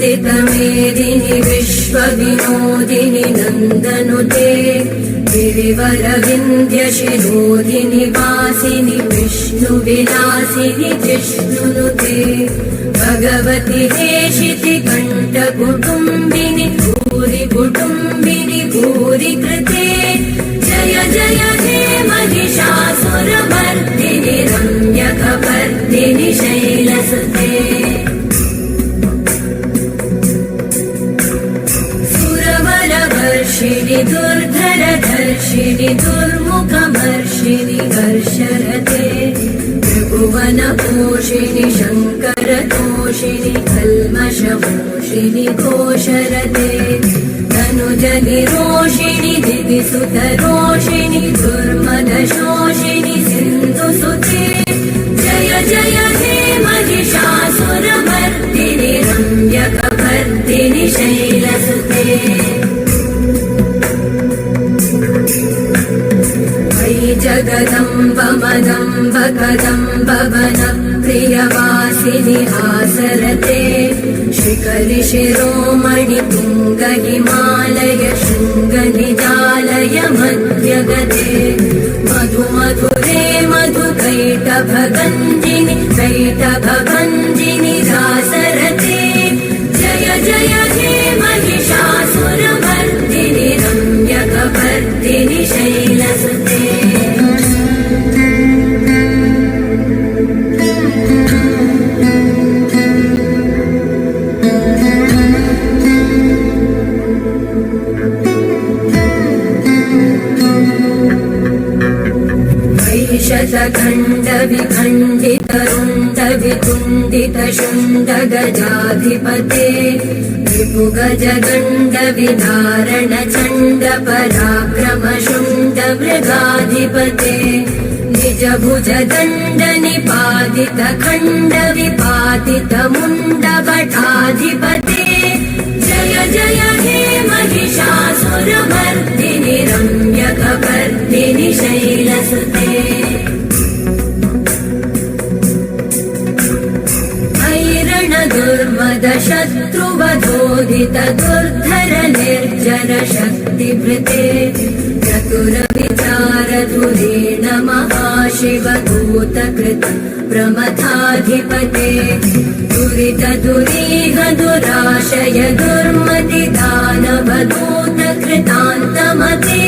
वन्दितमेदिनि विश्वविनोदिनि नन्दनुते गिरिवरविन्ध्यशिरोधिनि वासिनि विष्णुविलासिनि जिष्णुनुते भगवति हेशिति कण्ठकुटुम्बिनि भूरि कुटुम्बिनि भूरि कृते जय जय हे महिषासुरमर्दिनि रम्यकपर्दिनि शैलसुते सुरवरवर्षिणि दुर्धरधर्षिणि दुर्मुखमर्षिणि हर्षरते त्रिभुवनपोषिणि शङ्करतोषिणि कल्मषमोषिणि घोषरते तनुजनिरोषिणि दिविसुतरोषिणि दुर्मदशोषिणि सिन्धुसुते जय जय हे महिषासुरमर्दिनि रम्यकपर्दिनि शैलसुते जगदम्ब मदम्ब कदम्ब वन प्रियवासिनि हासरते शिखरि शिरोमणि तुङ्ग हिमालय शृङ्ग निजालय मध्यगते मधु मधुरे मधुकैटभगञ्जिनि कैटभगञ्जिनि रासरते जय जय हे महिषासुरमर्दिनि रम्यकपर्दिनि शैलसुते शतखण्ड विखण्डित रुण्ड वितुण्डित शुण्ड गजाधिपते रिपुगज दण्ड विदारण चण्ड पराक्रम शुण्ड मृगाधिपते निज भुज दण्ड निपातित खण्ड विपातित मुण्ड भटाधिपते जय जय हे महिषासुरमर्दिनि रम्यकपर्दिनि शैलसुते दुर्मद शत्रुवधोदित दुर्धर निर्जर शक्तिभृते चतुर विचार धुरेण महाशिवदूतकृत प्रमथाधिपते दुरित दुरीह दुराशय दुर्मति दानवदूत कृतान्तमते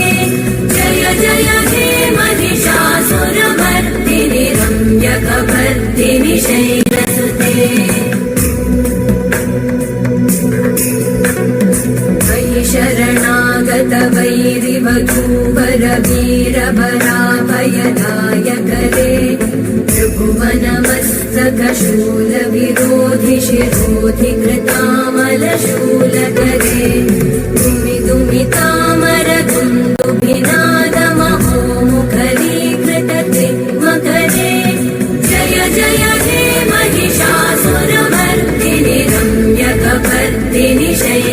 जय जय हे महिषासुरमर्दिनि रम्यकपर्दिनि शैलसुते शरणागत वैरिवधूवर वीरभराभयदायकरे त्रिभुवनमस्तक शूल विरोधि शिरोधि कृतामलशूलकरे दुमि दुमि तामर दुन्दुभिनाद महोमुखरीकृत त्रिमकरे जय जय हे महिषासुरमर्दिनि रम्यकपर्दिनि शैलसुते